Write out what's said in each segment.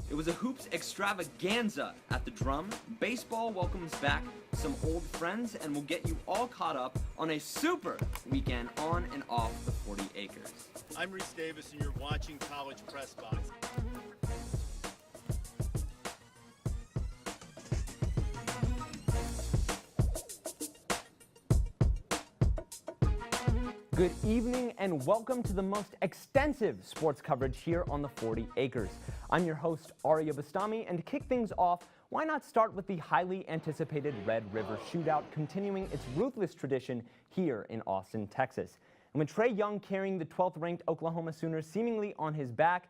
It was a hoops extravaganza at the Drum. Baseball welcomes back some old friends, and will get you all caught up on a super weekend on and off the 40 acres. I'm Reese Davis, and you're watching College Press Box. Good evening and welcome to the most extensive sports coverage here on the 40 acres. I'm your host, Ariea Bastami, and to kick things off, why not start with the highly anticipated Red River Shootout, continuing its ruthless tradition here in Austin, Texas. And with Trae Young carrying the 12th-ranked Oklahoma Sooners seemingly on his back,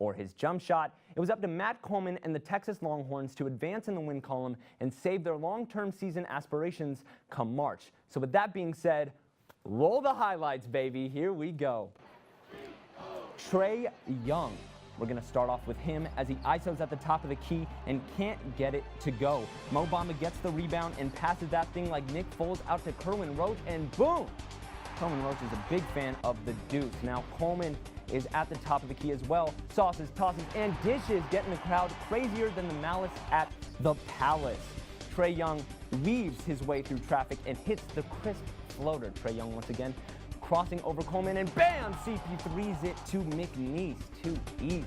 or his jump shot, it was up to Matt Coleman and the Texas Longhorns to advance in the win column and save their long-term season aspirations come March. So with that being said, roll the highlights, baby. Here we go. Trae Young. We're going to start off with him as he ISOs at the top of the key and can't get it to go. Mo Bamba gets the rebound and passes that thing like Nick Foles out to Kerwin Roach, and boom! Kerwin Roach is a big fan of the deuce. Now Coleman is at the top of the key as well. Sauces, tosses, and dishes, getting the crowd crazier than the malice at the Palace. Trae Young weaves his way through traffic and hits the crisp floater. Trae Young once again crossing over Coleman, and bam! CP3's it to McNeese. Too easy.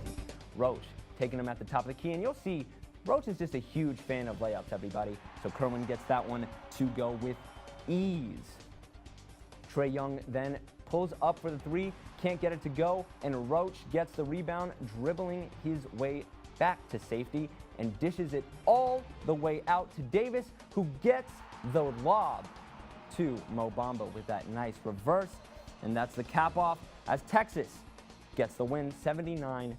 Roach taking him at the top of the key, and you'll see Roach is just a huge fan of layups, everybody. So Kerwin gets that one to go with ease. Trae Young then pulls up for the three, can't get it to go, and Roach gets the rebound, dribbling his way back to safety and dishes it all the way out to Davis, who gets the lob to Mo Bamba with that nice reverse, and that's the cap off as Texas gets the win 79-74.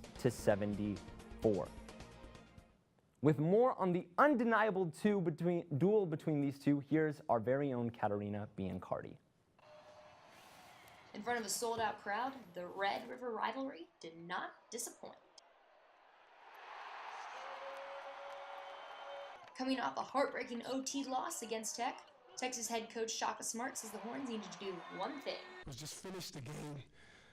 With more on the undeniable duel between these two, here's our very own Katarina Biancardi. In front of a sold-out crowd, the Red River rivalry did not disappoint. Coming off a heartbreaking OT loss against Tech, Texas head coach Shaka Smart says the Horns needed to do one thing. Was just finish the game,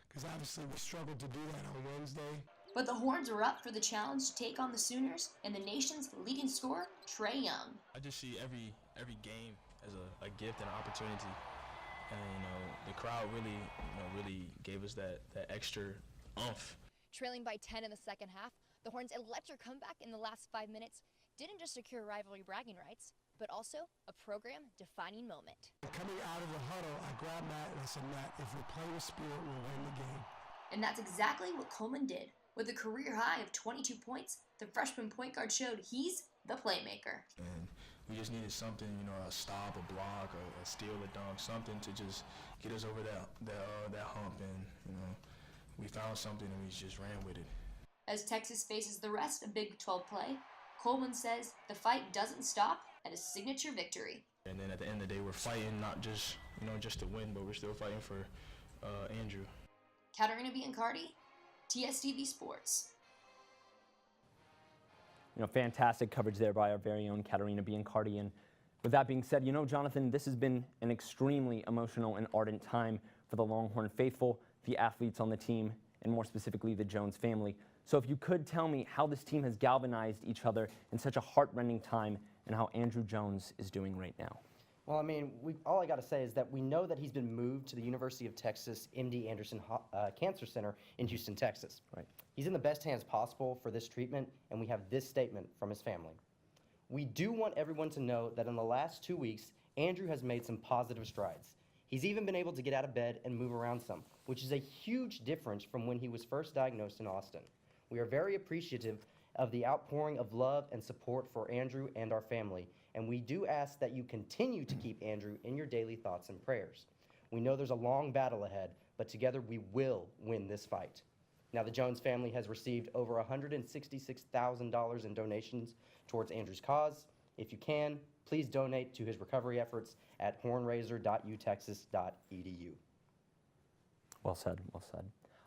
because obviously we struggled to do that on Wednesday. But the Horns were up for the challenge to take on the Sooners and the nation's leading scorer, Trae Young. I just see every game as a gift and an opportunity. And, the crowd really gave us that extra oomph. Trailing by 10 in the second half, the Horns' electric comeback in the last 5 minutes didn't just secure rivalry bragging rights, but also a program-defining moment. Coming out of the huddle, I grabbed Matt and I said, Matt, if we play with spirit, we'll win the game. And that's exactly what Coleman did. With a career high of 22 points, the freshman point guard showed he's the playmaker. And we just needed something, a stop, a block, a steal, a dunk, something to just get us over that hump. And, we found something and we just ran with it. As Texas faces the rest of Big 12 play, Coleman says the fight doesn't stop at a signature victory. And then at the end of the day, we're fighting not just, just to win, but we're still fighting for Andrew. Katarina Biancardi, TSTV Sports. Fantastic coverage there by our very own Katarina Biancardi. And with that being said, Jonathan, this has been an extremely emotional and ardent time for the Longhorn faithful, the athletes on the team, and more specifically the Jones family. So if you could tell me how this team has galvanized each other in such a heart-rending time, and how Andrew Jones is doing right now. Well, all I got to say is that we know that he's been moved to the University of Texas MD Anderson Cancer Center in Houston, Texas. Right. He's in the best hands possible for this treatment, and we have this statement from his family. We do want everyone to know that in the last 2 weeks, Andrew has made some positive strides. He's even been able to get out of bed and move around some, which is a huge difference from when he was first diagnosed in Austin. We are very appreciative of the outpouring of love and support for Andrew and our family, and we do ask that you continue to keep Andrew in your daily thoughts and prayers. We know there's a long battle ahead, but together we will win this fight. Now, the Jones family has received over $166,000 in donations towards Andrew's cause. If you can, please donate to his recovery efforts at hornraiser.utexas.edu. Well said, well said.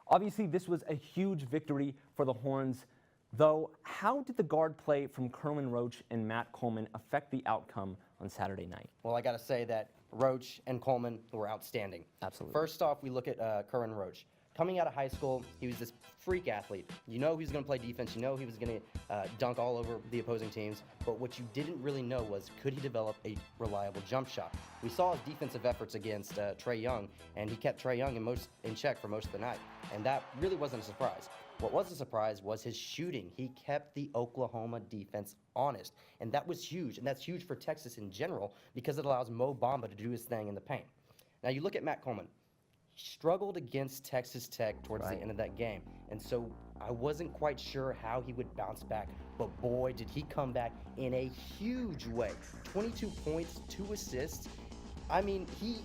Obviously, this was a huge victory for the Horns, though how did the guard play from Kerwin Roach and Matt Coleman affect the outcome on Saturday night? Well, I got to say that Roach and Coleman were outstanding. Absolutely. First off, we look at Kerwin Roach. Coming out of high school, he was this freak athlete. You know he was going to play defense. You know he was going to dunk all over the opposing teams. But what you didn't really know was, could he develop a reliable jump shot? We saw his defensive efforts against Trae Young, and he kept Trae Young in check for most of the night. And that really wasn't a surprise. What was a surprise was his shooting. He kept the Oklahoma defense honest. And that was huge. And that's huge for Texas in general because it allows Mo Bamba to do his thing in the paint. Now you look at Matt Coleman. He struggled against Texas Tech towards the end of that game. And so I wasn't quite sure how he would bounce back. But boy, did he come back in a huge way. 22 points, 2 assists. I mean, he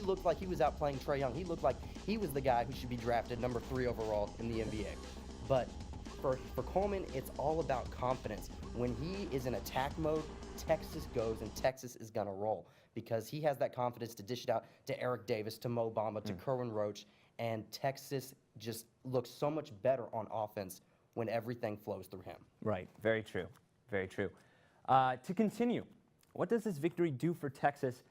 looked like he was out playing Trae Young. He looked like he was the guy who should be drafted number 3 overall in the NBA. But for Coleman, it's all about confidence. When he is in attack mode, Texas goes and Texas is going to roll because he has that confidence to dish it out to Eric Davis, to Mo Bamba, to Kerwin Roach, and Texas just looks so much better on offense when everything flows through him. Right, very true, very true. To continue, what does this victory do for Texas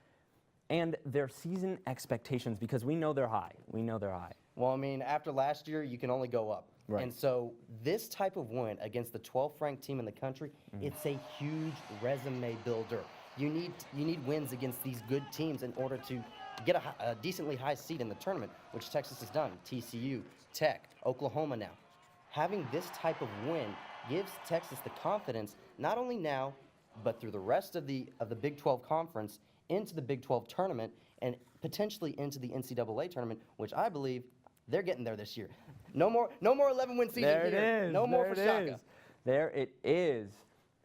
and their season expectations? Because we know they're high. We know they're high. Well, I mean, after last year, you can only go up. Right. And so this type of win against the 12th ranked team in the country, it's a huge resume builder. You need wins against these good teams in order to get a decently high seed in the tournament, which Texas has done. TCU, Tech, Oklahoma now. Having this type of win gives Texas the confidence, not only now, but through the rest of the Big 12 conference, into the Big 12 tournament, and potentially into the NCAA tournament, which I believe they're getting there this year. No more 11-win season There here. it is. No more there for it Shaka. is. There it is.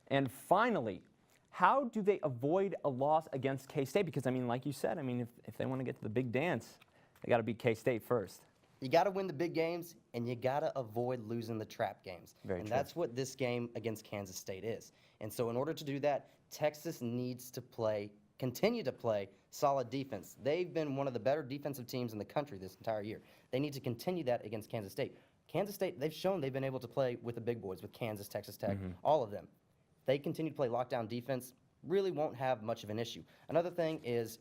And finally, how do they avoid a loss against K-State? Because, I mean, like you said, I mean, if they want to get to the big dance, they got to beat K-State first. You got to win the big games, and you got to avoid losing the trap games. Very and true. that's what this game against Kansas State is. And so in order to do that, Texas needs to continue to play solid defense. They've been one of the better defensive teams in the country this entire year. They need to continue that against Kansas State. Kansas State, they've shown they've been able to play with the big boys, with Kansas, Texas Tech, all of them. They continue to play lockdown defense, really won't have much of an issue. Another thing is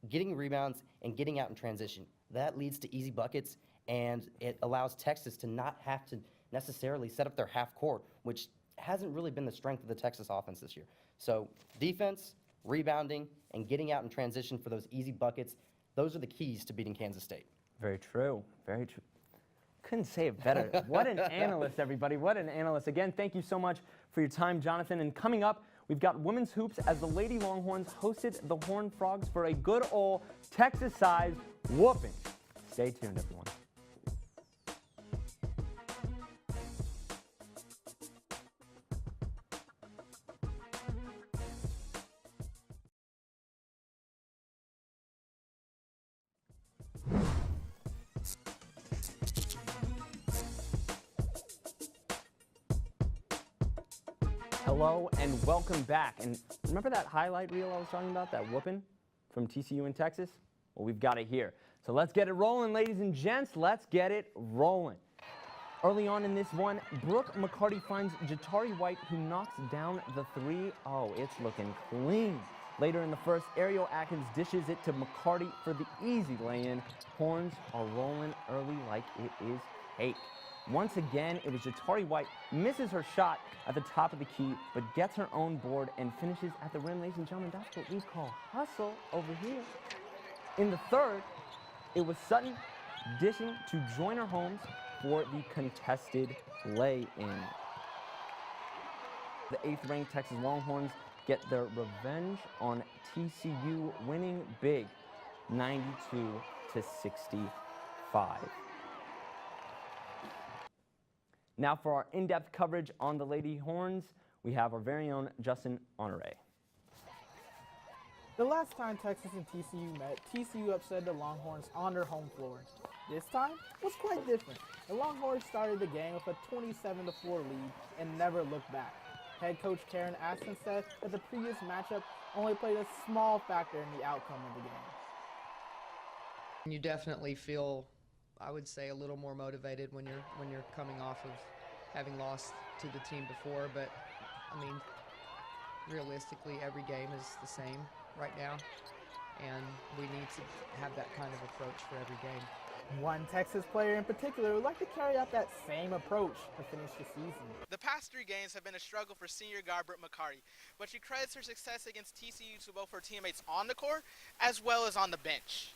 getting rebounds and getting out in transition. That leads to easy buckets, and it allows Texas to not have to necessarily set up their half court, which hasn't really been the strength of the Texas offense this year. So defense, rebounding, and getting out in transition for those easy buckets, those are the keys to beating Kansas State. Very true. Very true. Couldn't say it better. What an analyst, everybody. What an analyst. Again, thank you so much for your time, Jonathan. And coming up, we've got women's hoops as the Lady Longhorns hosted the Horned Frogs for a good old Texas-sized whooping. Stay tuned, everyone. Hello and welcome back. And remember that highlight reel I was talking about, that whooping from TCU in Texas? Well, we've got it here. So let's get it rolling, ladies and gents. Let's get it rolling. Early on in this one, Brooke McCarty finds Jatari White, who knocks down the three. Oh, it's looking clean. Later in the first, Ariel Atkins dishes it to McCarty for the easy lay-in. Horns are rolling early like it is cake. Once again, it was Jatari White, misses her shot at the top of the key, but gets her own board and finishes at the rim. Ladies and gentlemen, that's what we call hustle over here. In the third, it was Sutton dishing to Joyner Holmes for the contested lay-in. The 8th-ranked Texas Longhorns get their revenge on TCU, winning big, 92-65. Now for our in-depth coverage on the Lady Horns, we have our very own Justin Honore. The last time Texas and TCU met, TCU upset the Longhorns on their home floor. This time was quite different. The Longhorns started the game with a 27-4 lead and never looked back. Head coach Karen Aston said that the previous matchup only played a small factor in the outcome of the game. You definitely feel, I would say, a little more motivated when you're coming off of having lost to the team before, but I mean, realistically, every game is the same right now, and we need to have that kind of approach for every game. One Texas player in particular would like to carry out that same approach to finish the season. The past 3 games have been a struggle for senior guard Brooke McCarty, but she credits her success against TCU to both her teammates on the court as well as on the bench.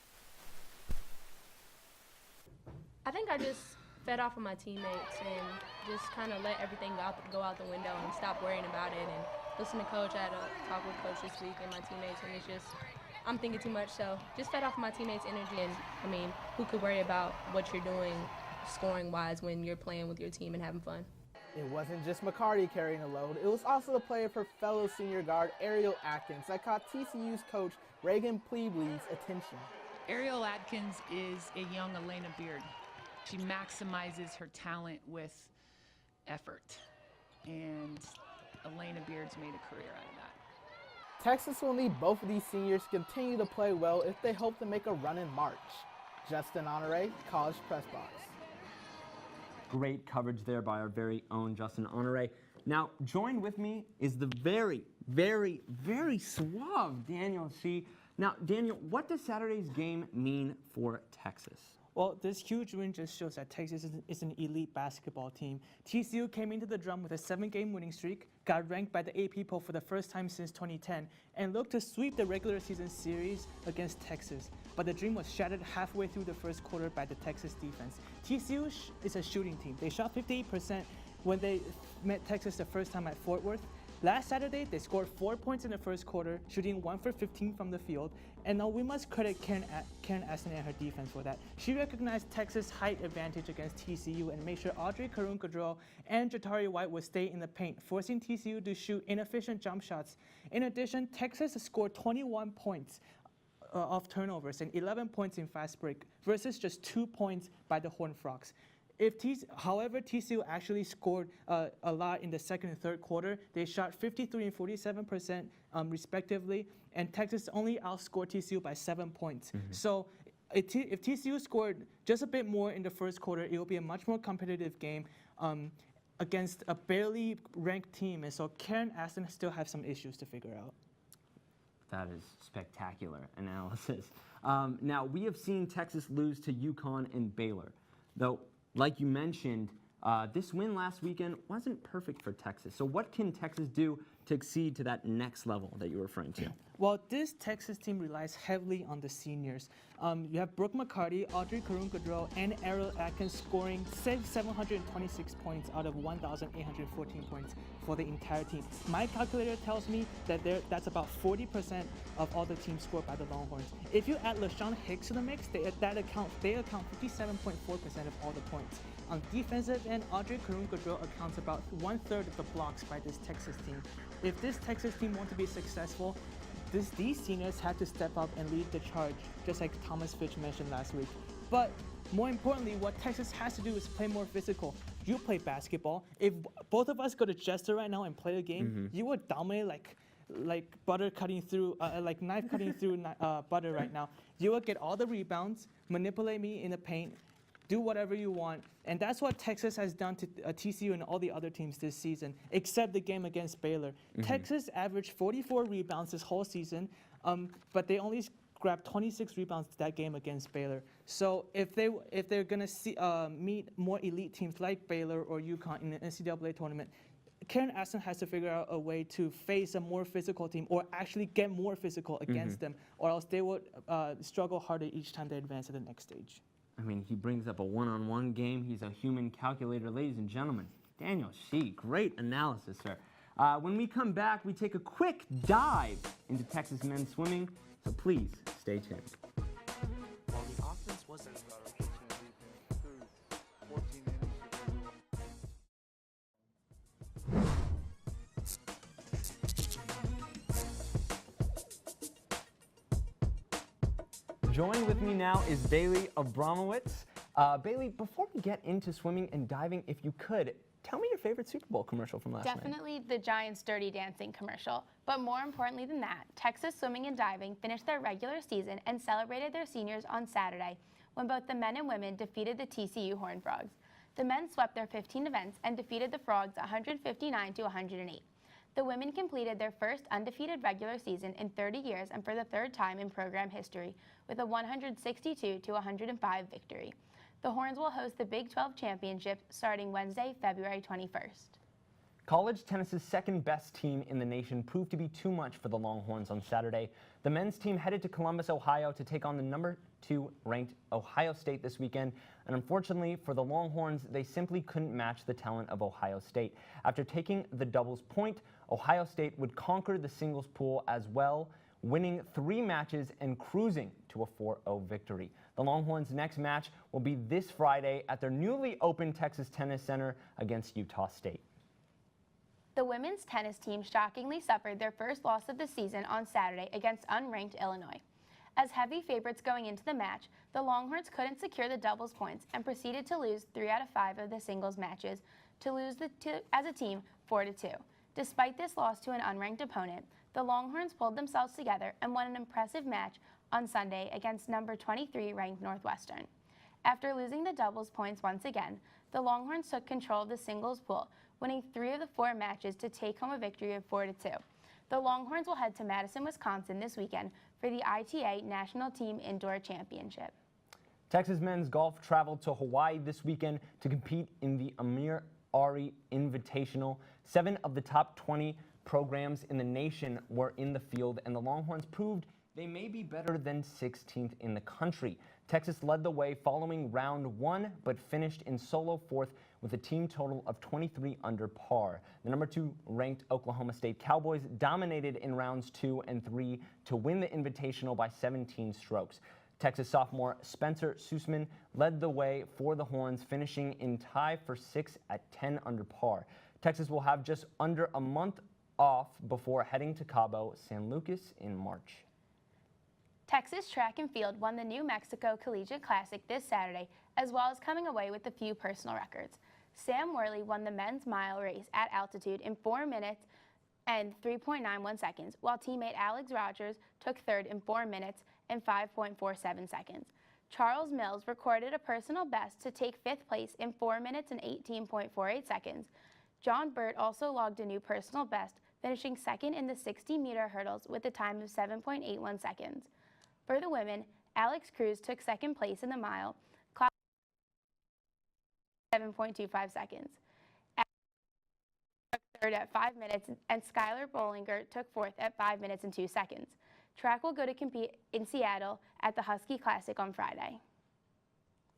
I think I just fed off of my teammates and just kind of let everything go out the window and stop worrying about it and listen to Coach. I had a talk with Coach this week and my teammates, and it's just, I'm thinking too much, so just fed off my teammates' energy. And I mean, who could worry about what you're doing scoring-wise when you're playing with your team and having fun? It wasn't just McCarty carrying the load. It was also the play of her fellow senior guard, Ariea Atkins, that caught TCU's coach, Reagan Pleebly's attention. Ariea Atkins is a young Elena Beard. She maximizes her talent with effort, and Elena Beard's made a career out of that. Texas will need both of these seniors to continue to play well if they hope to make a run in March. Justin Honore, College Press Box. Great coverage there by our very own Justin Honore. Now, joined with me is the very, very, very suave Daniel C. Now, Daniel, what does Saturday's game mean for Texas? Well, this huge win just shows that Texas is an elite basketball team. TCU came into the drum with a 7-game winning streak, got ranked by the AP poll for the first time since 2010, and looked to sweep the regular season series against Texas. But the dream was shattered halfway through the first quarter by the Texas defense. TCU is a shooting team. They shot 58% when they met Texas the first time at Fort Worth. Last Saturday, they scored 4 points in the first quarter, shooting 1 for 15 from the field. And now we must credit Karen Aston and her defense for that. She recognized Texas' height advantage against TCU and made sure Audrey Karun-Gaudreau and Jatari White would stay in the paint, forcing TCU to shoot inefficient jump shots. In addition, Texas scored 21 points off turnovers and 11 points in fast break versus just 2 points by the Horned Frogs. However, TCU actually scored a lot in the second and third quarter. They shot 53 and 47% respectively, and Texas only outscored TCU by 7 points. So if TCU scored just a bit more in the first quarter, it will be a much more competitive game against a barely ranked team. And so Karen Aston still has some issues to figure out. That is spectacular analysis. Now, we have seen Texas lose to UConn and Baylor, though. Like you mentioned, this win last weekend wasn't perfect for Texas. So what can Texas do to exceed to that next level that you're referring to? Well, this Texas team relies heavily on the seniors. You have Brooke McCarty, Audrey Karun-Gaudreau, and Ariea Atkins scoring 726 points out of 1,814 points for the entire team. My calculator tells me that that's about 40% of all the teams scored by the Longhorns. If you add LaShawn Hicks to the mix, they account 57.4% of all the points. On defensive end, Audrey Karun-Gaudreau accounts about 1/3 of the blocks by this Texas team. If this Texas team wants to be successful, these seniors have to step up and lead the charge, just like Thomas Fitch mentioned last week. But more importantly, what Texas has to do is play more physical. You play basketball. If both of us go to Jester right now and play a game, you would dominate like butter cutting through, like knife cutting through butter right now. You would get all the rebounds, manipulate me in the paint, do whatever you want. And that's what Texas has done to TCU and all the other teams this season, except the game against Baylor. Texas averaged 44 rebounds this whole season, but they only grabbed 26 rebounds that game against Baylor. So if they're gonna meet more elite teams like Baylor or UConn in the NCAA tournament, Karen Aston has to figure out a way to face a more physical team or actually get more physical against them, or else they would struggle harder each time they advance to the next stage. I mean, he brings up a one-on-one game. He's a human calculator, ladies and gentlemen. Daniel Shee, great analysis, sir. When we come back, we take a quick dive into Texas men's swimming, so please stay tuned. While the offense wasn't Joining with me now is Bailey Abramowitz. Bailey, before we get into swimming and diving, if you could, tell me your favorite Super Bowl commercial from last night. Definitely the Giants' Dirty Dancing commercial. But more importantly than that, Texas Swimming and Diving finished their regular season and celebrated their seniors on Saturday, when both the men and women defeated the TCU Horned Frogs. The men swept their 15 events and defeated the Frogs 159 to 108. The women completed their first undefeated regular season in 30 years and for the third time in program history with a 162-105 victory. The Horns will host the Big 12 Championship starting Wednesday, February 21st. College tennis's second best team in the nation proved to be too much for the Longhorns on Saturday. The men's team headed to Columbus, Ohio to take on the number 2 ranked Ohio State this weekend, and unfortunately for the Longhorns, they simply couldn't match the talent of Ohio State. After taking the doubles point, Ohio State would conquer the singles pool as well, winning 3 matches and cruising to a 4-0 victory. The Longhorns' next match will be this Friday at their newly opened Texas Tennis Center against Utah State. The women's tennis team shockingly suffered their first loss of the season on Saturday against unranked Illinois. As heavy favorites going into the match, the Longhorns couldn't secure the doubles points and proceeded to lose 3 out of 5 of the singles matches to lose as a team 4-2. Despite this loss to an unranked opponent, the Longhorns pulled themselves together and won an impressive match on Sunday against number 23 ranked Northwestern. After losing the doubles points once again, the Longhorns took control of the singles pool, winning 3 of the 4 matches to take home a victory of 4-2. The Longhorns will head to Madison, Wisconsin this weekend for the ITA National Team Indoor Championship. Texas men's golf traveled to Hawaii this weekend to compete in the Amir Ari Invitational. 7 of the top 20 programs in the nation were in the field, and the Longhorns proved they may be better than 16th in the country. Texas led the way following round 1, but finished in solo 4th with a team total of 23 under par. The number 2 ranked Oklahoma State Cowboys dominated in rounds 2 and 3 to win the Invitational by 17 strokes. Texas sophomore Spencer Sussman led the way for the Horns, finishing in tie for 6th at 10 under par. Texas will have just under a month off before heading to Cabo San Lucas in March. Texas track and field won the New Mexico Collegiate Classic this Saturday, as well as coming away with a few personal records. Sam Worley won the men's mile race at altitude in 4 minutes and 3.91 seconds, while teammate Alex Rogers took third in 4 minutes and 5.47 seconds. Charles Mills recorded a personal best to take 5th place in 4 minutes and 18.48 seconds. John Burt also logged a new personal best, finishing second in the 60-meter hurdles with a time of 7.81 seconds. For the women, Alex Cruz took 2nd place in the mile, clock 7.25 seconds. Alex took 3rd at 5 minutes, and Skylar Bollinger took 4th at 5 minutes and 2 seconds. Track will go to compete in Seattle at the Husky Classic on Friday.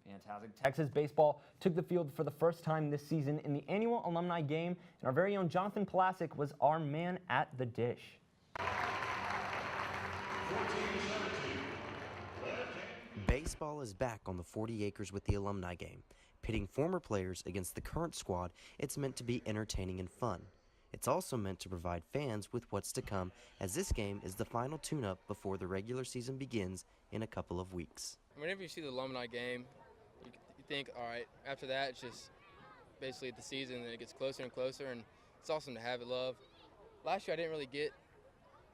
Fantastic. Texas baseball took the field for the first time this season in the annual alumni game, and our very own Jonathan Pulasic was our man at the dish. Baseball is back on the 40 acres with the alumni game. Pitting former players against the current squad, it's meant to be entertaining and fun. It's also meant to provide fans with what's to come, as this game is the final tune-up before the regular season begins in a couple of weeks. Whenever you see the alumni game, you think, all right, after that, it's just basically the season, and it gets closer and closer, and it's awesome to have it, love. Last year, I didn't really get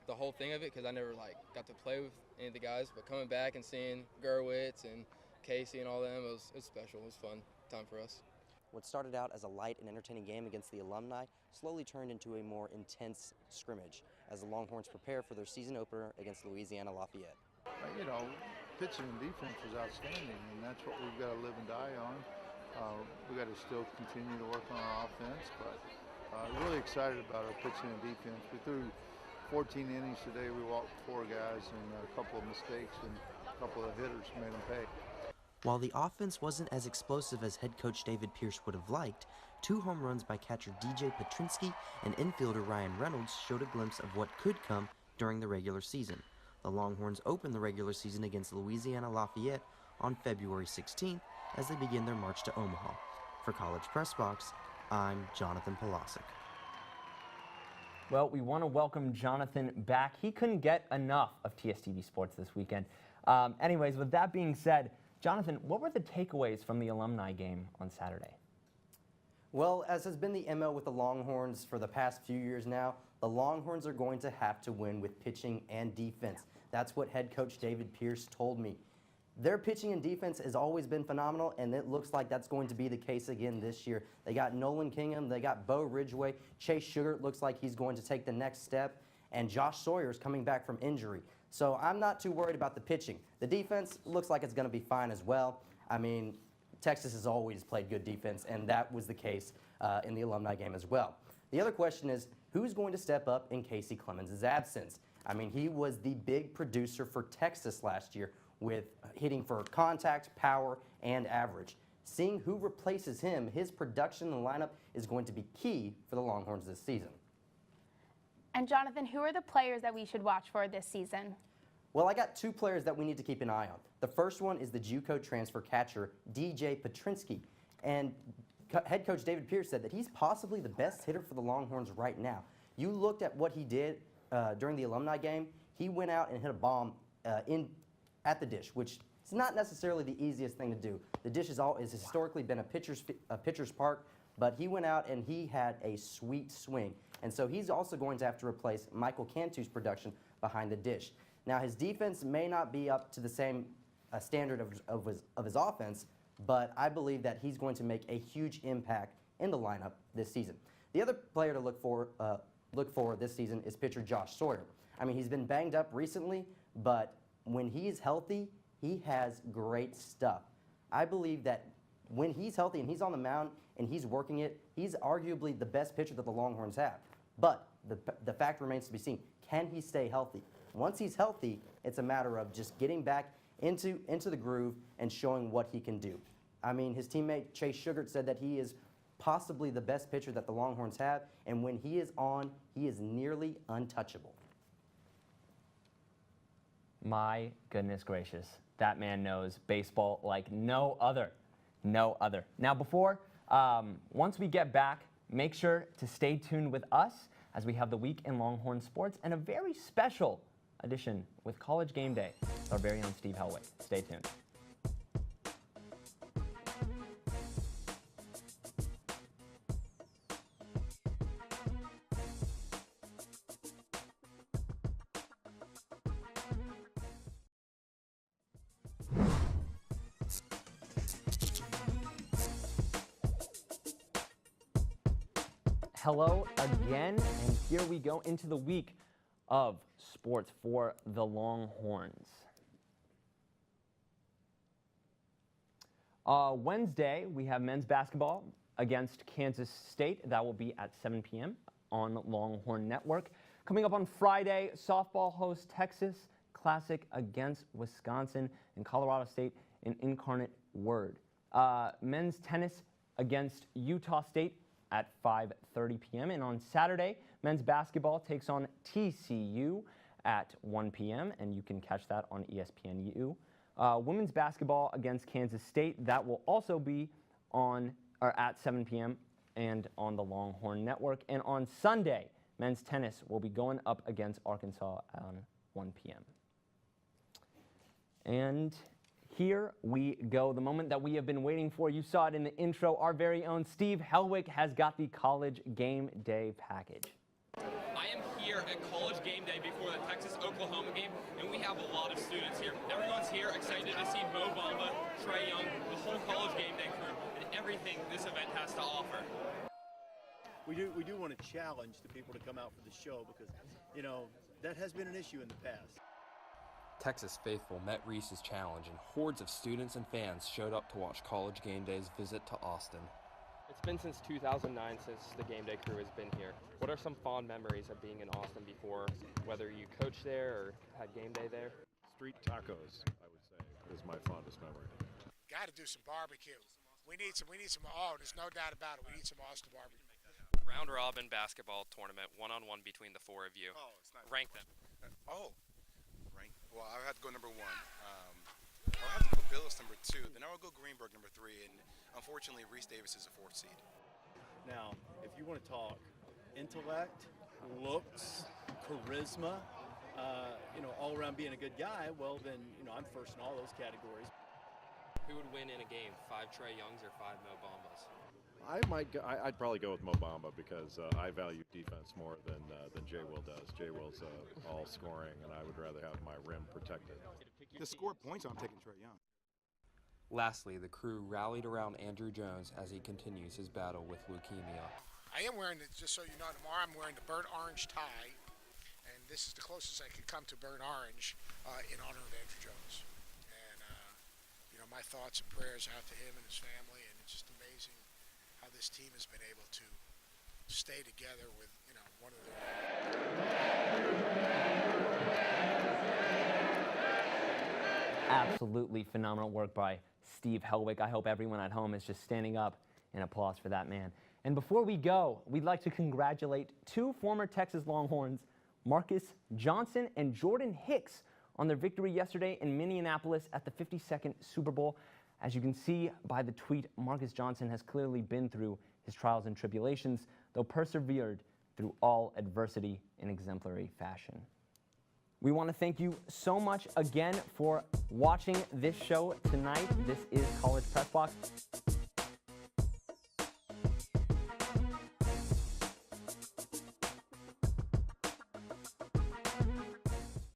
the whole thing of it because I never got to play with any of the guys, but coming back and seeing Gerwitz and Casey and all them, it was special. It was a fun time for us. What started out as a light and entertaining game against the alumni slowly turned into a more intense scrimmage as the Longhorns prepare for their season opener against Louisiana Lafayette. You know, pitching and defense was outstanding, and that's what we've got to live and die on. We've got to still continue to work on our offense, but really excited about our pitching and defense. We threw 14 innings today. We walked 4 guys, and a couple of mistakes, and a couple of hitters made them pay. While the offense wasn't as explosive as head coach David Pierce would have liked, 2 home runs by catcher DJ Petrinsky and infielder Ryan Reynolds showed a glimpse of what could come during the regular season. The Longhorns open the regular season against Louisiana Lafayette on February 16th as they begin their march to Omaha. For College Press Box, I'm Jonathan Pulasic. Well, we want to welcome Jonathan back. He couldn't get enough of TSTV Sports this weekend. Anyways, with that being said, Jonathan, what were the takeaways from the alumni game on Saturday? Well, as has been the MO with the Longhorns for the past few years now, the Longhorns are going to have to win with pitching and defense. That's what head coach David Pierce told me. Their pitching and defense has always been phenomenal, and it looks like that's going to be the case again this year. They got Nolan Kingham, they got Bo Ridgway, Chase Sugar looks like he's going to take the next step, and Josh Sawyer's coming back from injury. So I'm not too worried about the pitching. The defense looks like it's going to be fine as well. I mean, Texas has always played good defense, and that was the case in the alumni game as well. The other question is, who's going to step up in Casey Clemens' absence? I mean, he was the big producer for Texas last year with hitting for contact, power, and average. Seeing who replaces him, his production in the lineup is going to be key for the Longhorns this season. And Jonathan, who are the players that we should watch for this season? Well, I got two players that we need to keep an eye on. The first one is the JUCO transfer catcher, DJ Petrinsky. And head coach David Pierce said that he's possibly the best hitter for the Longhorns right now. You looked at what he did during the alumni game. He went out and hit a bomb at the dish, which is not necessarily the easiest thing to do. The dish has historically been a pitcher's park, but he went out and he had a sweet swing. And so he's also going to have to replace Michael Cantu's production behind the dish. Now, his defense may not be up to the same standard of his offense, but I believe that he's going to make a huge impact in the lineup this season. The other player to look for this season is pitcher Josh Sawyer. I mean, he's been banged up recently, but when he's healthy, he has great stuff. I believe that when he's healthy and he's on the mound and he's working it, he's arguably the best pitcher that the Longhorns have. But the fact remains to be seen. Can he stay healthy? Once he's healthy, it's a matter of just getting back into the groove and showing what he can do. I mean, his teammate Chase Sugar said that he is possibly the best pitcher that the Longhorns have, and when he is on, he is nearly untouchable. My goodness gracious, that man knows baseball like no other. No other. Now, once we get back, make sure to stay tuned with us as we have the week in Longhorn sports and a very special edition with College Game Day with our very own Steve Helwig. Stay tuned. Hello again, and here we go into the week of sports for the Longhorns. Wednesday, we have men's basketball against Kansas State. That will be at 7 p.m. on Longhorn Network. Coming up on Friday, softball hosts Texas Classic against Wisconsin, and Colorado State in Incarnate Word. Men's tennis against Utah State at 5:30 p.m. And on Saturday, men's basketball takes on TCU at 1 p.m. and you can catch that on ESPNU. Women's basketball against Kansas State, that will also be at 7 p.m. and on the Longhorn Network. And on Sunday, men's tennis will be going up against Arkansas on 1 p.m. And here we go, the moment that we have been waiting for. You saw it in the intro. Our very own Steve Helwig has got the College Game Day package. I am here at College Game Day before the Texas-Oklahoma game, and we have a lot of students here. Everyone's here excited to see Mo Bamba, Trey Young, the whole College Game Day crew, and everything this event has to offer. We do want to challenge the people to come out for the show because, you know, that has been an issue in the past. Texas faithful met Reese's challenge, and hordes of students and fans showed up to watch College Game Day's visit to Austin. It's been since 2009 since the Game Day crew has been here. What are some fond memories of being in Austin before, whether you coached there or had Game Day there? Street tacos, I would say, is my fondest memory. Got to do some barbecue. We need some, oh, there's no doubt about it. We need some Austin barbecue. Round robin basketball tournament, one-on-one between the four of you. Oh, it's not. Rank them. Well, I have to go number one. I'll have to go Billis number two. Then I'll go Greenberg number three. And unfortunately, Reese Davis is a fourth seed. Now, if you want to talk intellect, looks, charisma, all around being a good guy, well, then, I'm first in all those categories. Who would win in a game, 5 Trey Youngs or 5 Mo Bambas? I'd probably go with Mo Bamba because I value defense more than Jay Will does. Jay Will's all scoring, and I would rather have my rim protected. To score points, I'm taking Trae Young. Lastly, the crew rallied around Andrew Jones as he continues his battle with leukemia. I am wearing, just so you know, tomorrow I'm wearing the burnt orange tie, and this is the closest I could come to burnt orange in honor of Andrew Jones. And, you know, my thoughts and prayers out to him and his family, and it's just amazing how this team has been able to stay together with, you know, one of the... Absolutely phenomenal work by Steve Helwig. I hope everyone at home is just standing up in applause for that man. And before we go, we'd like to congratulate two former Texas Longhorns, Marcus Johnson and Jordan Hicks, on their victory yesterday in Minneapolis at the 52nd Super Bowl. As you can see by the tweet, Marcus Johnson has clearly been through his trials and tribulations, though persevered through all adversity in exemplary fashion. We want to thank you so much again for watching this show tonight. This is College Press Box.